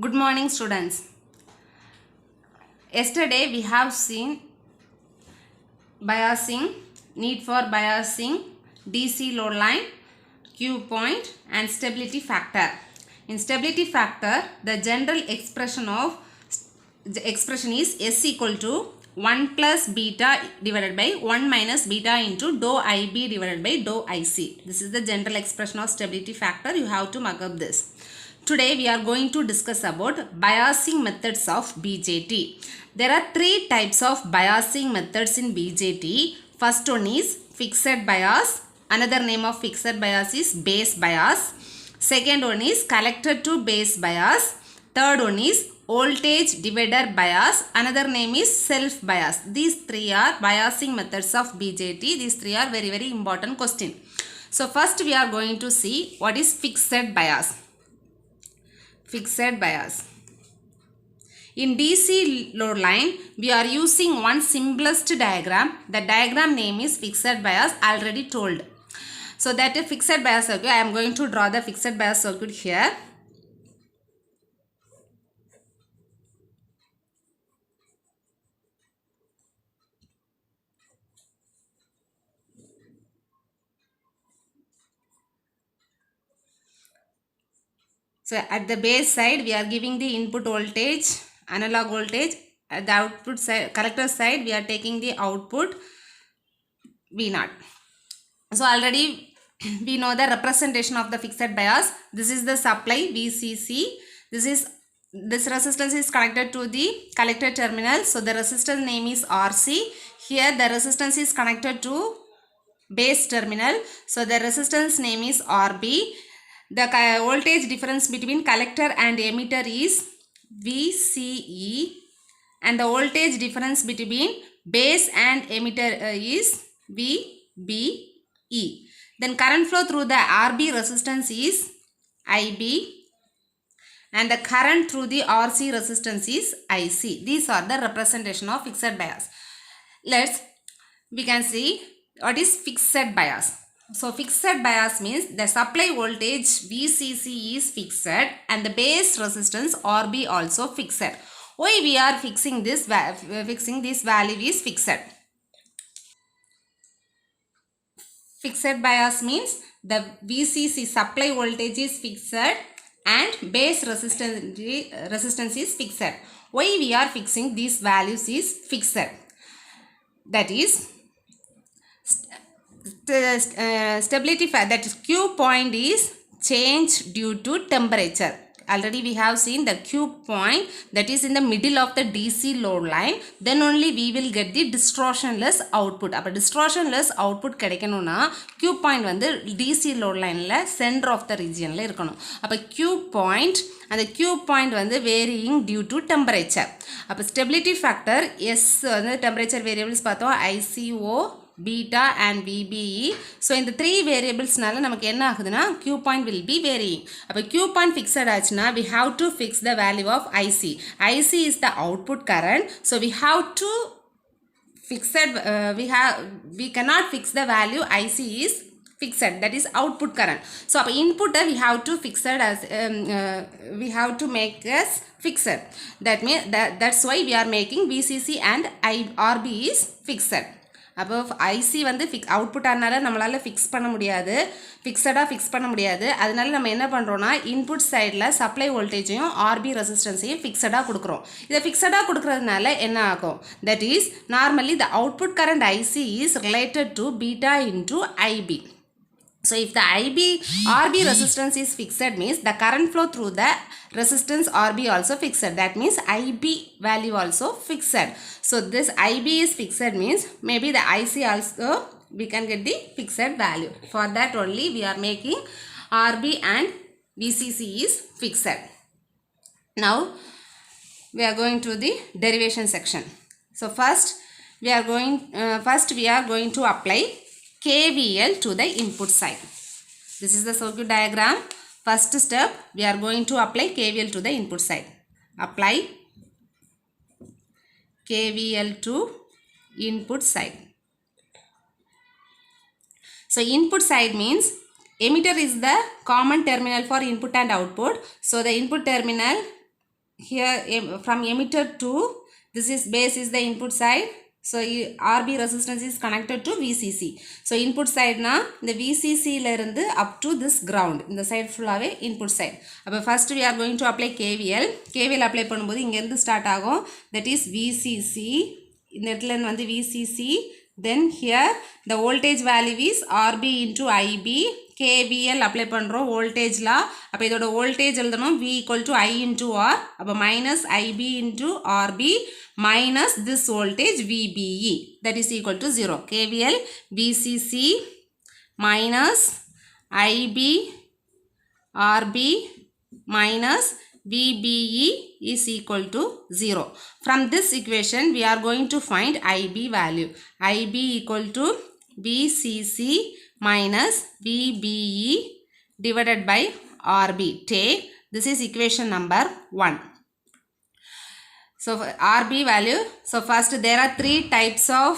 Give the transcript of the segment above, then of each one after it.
Good morning, students. Yesterday we have seen biasing, need for biasing, DC load line, Q point and stability factor. In stability factor, the general expression is S equal to 1 plus beta divided by 1 minus beta into dou IB divided by dou IC. This is the general expression of stability factor. You have to mark up this. Today we are going to discuss about biasing methods of BJT. There are three types of biasing methods in BJT. First one is fixed bias. Another name of fixed bias is base bias. Second one is collector to base bias. Third one is voltage divider bias. Another name is self bias. These three are biasing methods of BJT. These three are very important question. So first we are going to see what is fixed bias. Fixed bias. In DC load line, we are using one simplest diagram. The diagram name is fixed bias, already told. So that is fixed bias circuit. I am going to draw the fixed bias circuit here. So at the base side, we are giving the input voltage, analog voltage. At the output side, collector side, we are taking the output V0. So already we know the representation of the fixed bias. This is the supply VCC. This resistance is connected to the collector terminal. So the resistance name is RC. Here the resistance is connected to base terminal. So the resistance name is RB. The voltage difference between collector and emitter is VCE. And the voltage difference between base and emitter is VBE. Then current flow through the RB resistance is IB. And the current through the RC resistance is IC. These are the representation of fixed bias. We can see what is fixed bias. So fixed bias means the supply voltage VCC is fixed and the base resistance RB also fixed. Why we are fixing this value is fixed. Fixed bias means the VCC supply voltage is fixed and base resistance is fixed. Why we are fixing these values is fixed. That is stability factor, that is Q point is changed due to temperature. Already we have seen the Q point that is in the middle of the DC load line. Then only we will get the distortionless output. அப்போ distortionless output கிடைக்கணும்னா Q point வந்து DC load lineல center of the regionல இருக்கணும். அப்போ Q point and the Q point வந்து varying due to temperature. அப்போ stability factor S வந்து temperature variables பார்த்தோம் ICO, beta and VBE. So in the three variables நால நமக்கு என்ன ஆகுதுனா Q point will be varying. அப்ப Q point fixed ஆச்சுனா we have to fix the value of IC. IC is the output current. So we have to fix it. We cannot fix the value IC is fixed, that is output current. So அப்ப input we have to fix it as we have to make as fixed. That means that's why we are making VCC and RB is fixed. அப்போ IC வந்து output ஆனால நம்மளால் fix பண்ண முடியாது. அதனால நம்ம என்ன பண்ணுறோன்னா இன்புட் சைடில் சப்ளை வோல்டேஜையும் ஆர்பி ரெசிஸ்டன்ஸையும் ஃபிக்ஸடாக கொடுக்குறோம். இதை ஃபிக்ஸடாக கொடுக்கறதுனால என்ன ஆகும்? That is normally the output current IC is related to beta into IB. So if the RB resistance is fixed means the current flow through the resistance RB also fixed. That means IB value also fixed. So this IB is fixed means maybe the IC also we can get the fixed value. For that only we are making RB and VCC is fixed. Now we are going to the derivation section. So first we are going to apply KVL to the input side. This is the circuit diagram. First step, we are going to apply KVL to the input side. Apply KVL to input side. So input side means emitter is the common terminal for input and output. So the input terminal here from emitter to this is base is the input side. So RB resistance is connected to VCC. So input side na the VCC la irundhu up to this ground. In the side full ave input side. Appo first we are going to apply KVL. KVL apply பண்ணும்போது இங்க இருந்து start ஆகும். That is VCC. இந்த இடத்துல வந்து VCC. Then here the voltage value is RB into IB. KVL apply பண்றோம் voltage law. அப்ப இதோட voltage எழுதணும் V equal to I into R. அப்ப minus IB into RB minus this voltage VBE. That is equal to 0. KVL VCC minus IB RB minus VBE is equal to 0. From this equation, we are going to find IB value. IB equal to VCC minus VBE divided by RB. Take this is equation number 1. So RB value. So first there are 3 types of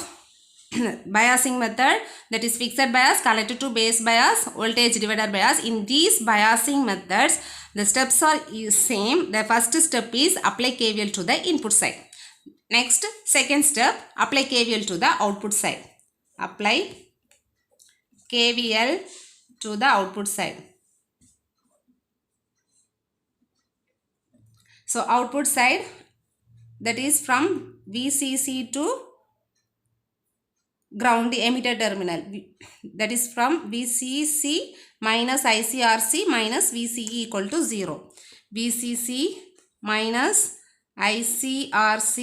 biasing method, that is fixed bias, collector to base bias, voltage divider bias. In these biasing methods, the steps are same. The first step is apply KVL to the input side. Next, second step, apply KVL to the output side. Apply KVL to the output side. So output side, that is from VCC to ground emitter terminal, that is from VCC minus ICRC minus VCE equal to 0. VCC minus ICRC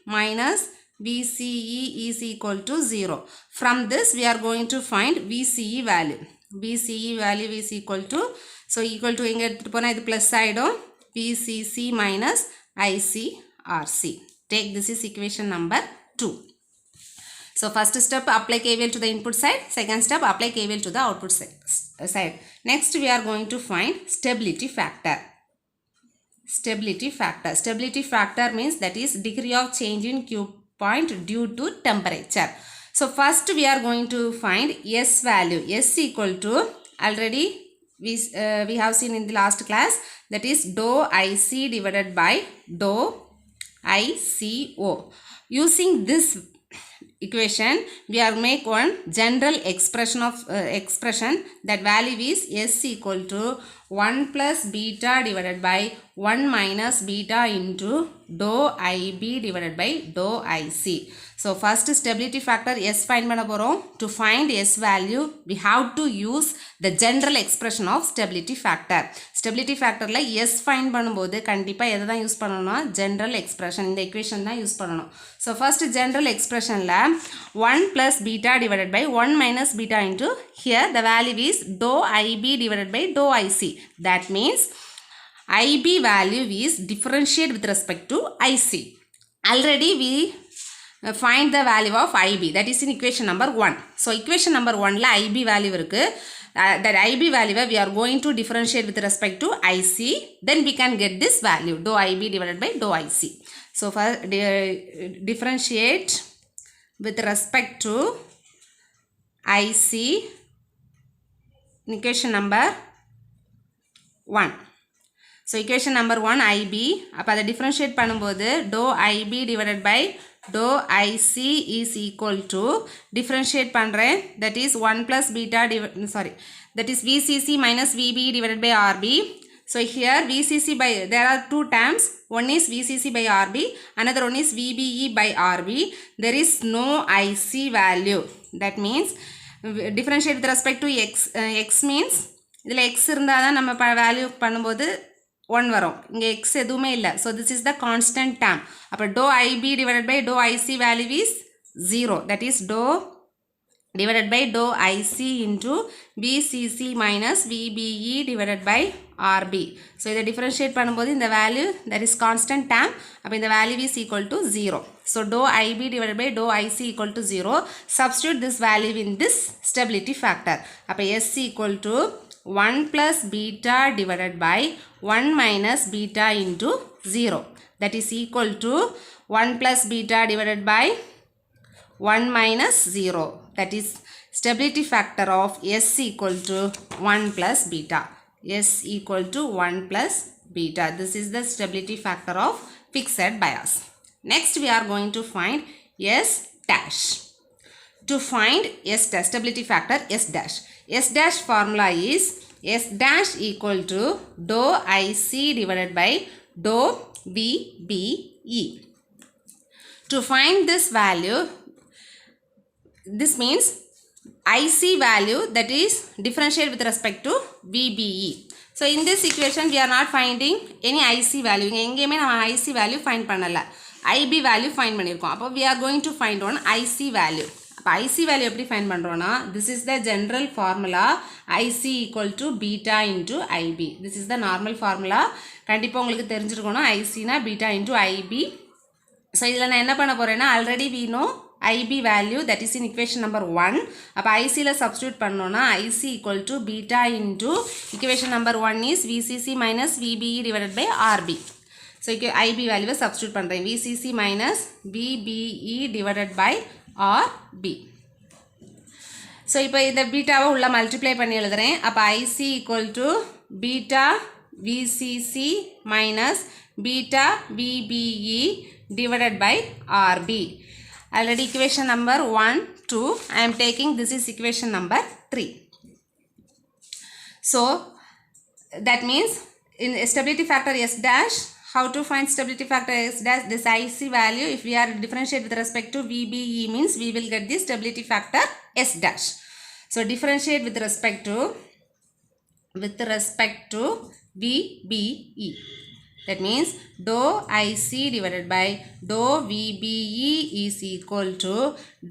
minus VCE is equal to 0. From this we are going to find VCE value. VCE value is equal to, so equal to inga eduthu pona idu plus side VCC minus ICRC. Take this is equation number 2. So first step, apply KVL to the input side. Second step, apply KVL to the output side. Next we are going to find stability factor. Stability factor. Stability factor means that is degree of change in Q point due to temperature. So first we are going to find S value. S equal to, already we have seen in the last class, that is dou IC divided by dou ICO. Using this equation, we are make one general expression of expression, that value is S equal to 1 plus beta divided by 1 minus beta into dou IB divided by dou IC. So first stability factor S find பண்ண போறோம். To find S value, we have to use the general expression of stability factor. Stability factor ல S find பண்ணும்போது கண்டிப்பா எதை தான் use பண்ணணும்னா general expression, இந்த equation தான் யூஸ் பண்ணணும். So first general expression ல 1 plus beta divided by 1 minus beta into, here the value is dou IB divided by dou IC. That means IB value is differentiate with respect to IC. Already we find the value of IB, that is in equation number 1. So equation number 1 la IB value irukku. That IB value we are going to differentiate with respect to IC. Then we can get this value dou IB divided by dou IC. So for differentiate with respect to IC in equation number 1. So equation number 1 IB, அப்போ அதை differentiate பண்ணும்போது dou IB divided by dou IC is equal to, differentiate பண்ணுறேன், that is 1 plus beta that is VCC minus VB divided by RB. So here VCC by, there are 2 terms, one is VCC by RB, another one is VBE by RB. There is no IC value. That means differentiate with respect to X means இதில் X இருந்தால் தான் நம்ம value பண்ணும்போது 1 வரும். இங்கே X எதுவுமே இல்லை. So this is the constant term. அப்போ dou IB divided by dou IC value is 0. That is dou divided by dou IC into VCC minus VBE divided by RB. So இதை differentiate பண்ணும்போது இந்த value, that is constant term. அப்போ இந்த value is equal to 0. So dou IB divided by dou IC equal to 0. Substitute this value in this stability factor. அப்போ S equal to 1 plus beta divided by 1 minus beta into 0. That is equal to 1 plus beta divided by 1 minus 0. That is stability factor of S equal to 1 plus beta. S equal to 1 plus beta. This is the stability factor of fixed bias. Next we are going to find S dash. To find S dash, stability factor S dash. S dash formula is S dash equal to dou IC divided by dou VBE. To find this value, this means IC value, that is differentiate with respect to VBE. So in this equation we are not finding any IC value. எங்கேயுமே நம்ம IC value find பண்ணல. IB value find பண்ணிருக்கோம். அப்போ we are going to find one IC value. அப்போ IC value எப்படி find பண்றோம்னா, this is the general formula IC equal to beta into IB. This is the normal formula. கண்டிப்பா உங்களுக்கு தெரிஞ்சிருக்கணும் IC னா beta into IB. So இதில் நான் என்ன பண்ண போறேன்னா, already we know IB value, that is in equation number 1. அப்போ IC ல substitute பண்ணோம்னா IC equal to beta into equation number 1 is VCC minus VBE divided by RB. So IB value substitute பண்ணுறேன், VCC minus VBE divided by RB. So இப்போ இந்த பீட்டாவை உள்ள multiply பண்ணி எழுதுறேன். அப்போ IC equal to beta VCC minus beta VBE divided by RB. Already equation number 1, 2, I am taking, this is equation number 3. So that means in stability factor S dash, how to find stability factor S dash? This IC value, if we are differentiate with respect to VBE, means we will get the stability factor S dash. So differentiate with respect to VBE. That means dou IC divided by dou VBE is equal to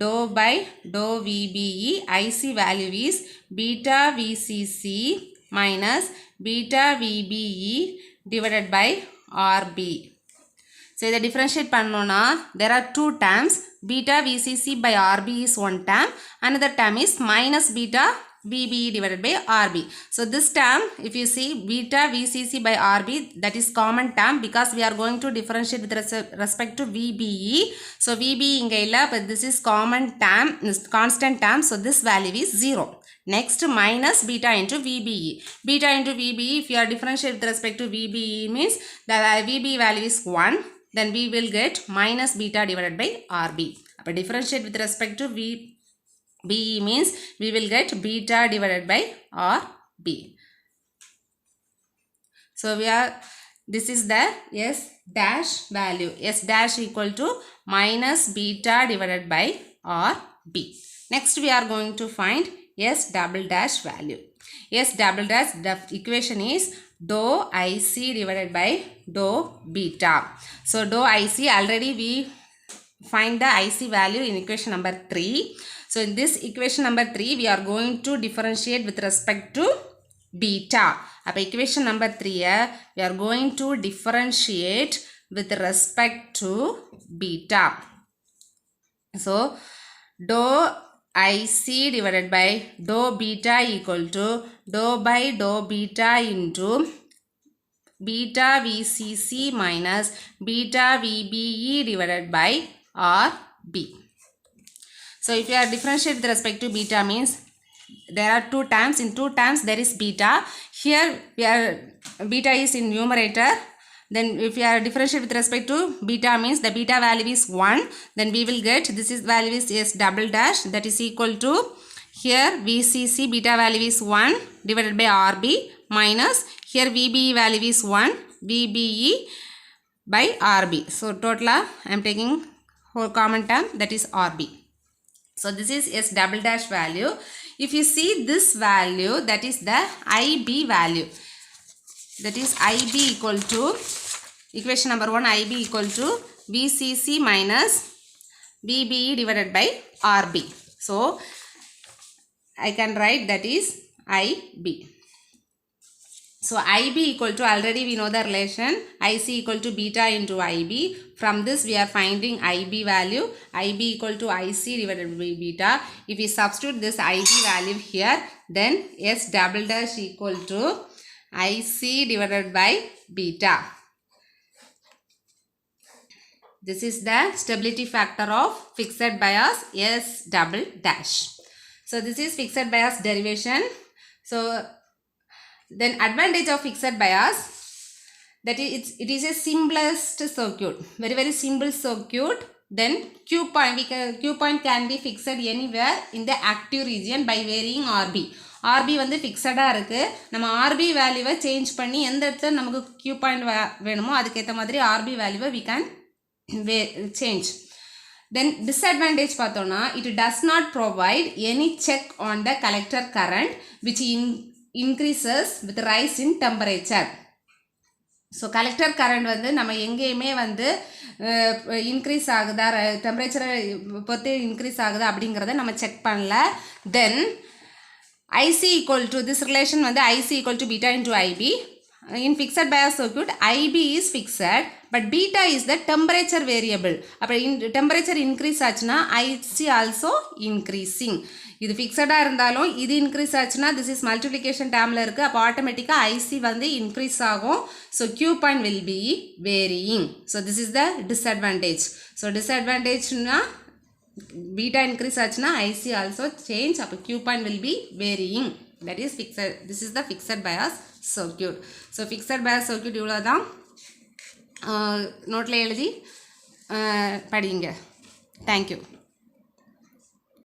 dou by dou VBE. IC value is beta VCC minus beta VBE divided by RB. So இதை differentiate பண்ணோம்னா, there are two terms. Beta VCC by RB is one term. Another term is minus beta VBE divided by RB. So this term, if you see beta VCC by RB, that is common term because we are going to differentiate with respect to VBE. So VBE inga illa, but this is common term, constant term. So this value is 0. Next minus beta into VBE. Beta into VBE, if you are differentiate with respect to VBE, means the VBE value is 1. Then we will get minus beta divided by RB. But differentiate with respect to VBE means we will get beta divided by RB. So this is the S dash value. S dash equal to minus beta divided by RB. Next we are going to find S double dash value. S double dash, the equation is dou IC divided by dou beta. So dou IC, already we find the IC value in equation number 3. So in this equation number 3, we are going to differentiate with respect to beta. Appo equation number 3, we are going to differentiate with respect to beta. So dou IC divided by dou beta equal to dou by dou beta into beta VCC minus beta VBE divided by RB. So if you are differentiate with respect to beta means there are two terms. In two terms there is beta. Here beta is in numerator. Then if you are differentiate with respect to beta means the beta value is 1. Then we will get, this is value is S double dash, that is equal to, here VCC beta value is 1 divided by RB minus here VBE value is 1 VBE by RB. So total I am taking whole common term, that is RB. So this is S double dash value. If you see this value, that is the IB value. That is IB equal to, equation number 1, IB equal to VCC minus VBE divided by RB. So I can write that is IB. So IB equal to, already we know the relation, IC equal to beta into IB. From this we are finding IB value, IB equal to IC divided by beta. If we substitute this IB value here, then S double dash equal to IC divided by beta. This is the stability factor of fixed bias S double dash. So this is fixed bias derivation. So then advantage of fixed bias, that is it is a simplest circuit, very simple circuit. Then Q point can be fixed anywhere in the active region by varying RB. RB வந்து ஃபிக்ஸடாக இருக்குது. நம்ம RB வேல்யூவை change பண்ணி எந்த இடத்துல நமக்கு Q point வேணுமோ அதுக்கேற்ற மாதிரி RB வேல்யூவை we can change. Then disadvantage பார்த்தோன்னா it does not provide any check on the collector current which increases with rise in temperature. So collector current வந்து நம்ம எங்கேயுமே வந்து இன்க்ரீஸ் ஆகுதா டெம்பரேச்சரை பொறுத்து இன்க்ரீஸ் ஆகுதா அப்படிங்கிறத நம்ம செக் பண்ணல. தென் IC equal to this relation வந்து IC equal to beta into IB. In fixed bias circuit IB is fixed but beta is the temperature variable. அப்போ temperature increase ஆச்சுன்னா IC also increasing. இது ஃபிக்ஸடாக இருந்தாலும் இது இன்க்ரீஸ் ஆச்சுன்னா this is multiplication டேர்மில் இருக்குது. அப்போ ஆட்டோமேட்டிக்காக ஐசி வந்து இன்க்ரீஸ் ஆகும். So Q point will be varying. So this is the disadvantage. So டிஸ்அட்வான்டேஜ்னா பீட்டா இன்க்ரீஸ் ஆச்சுன்னா ஐசி ஆல்சோ சேஞ்ச். அப்போ Q point will be varying. That is fixed. This is the fixed bias circuit. So fixed bias circuit இவ்வளோ தான். நோட்டில் எழுதி படிங்க. Thank you.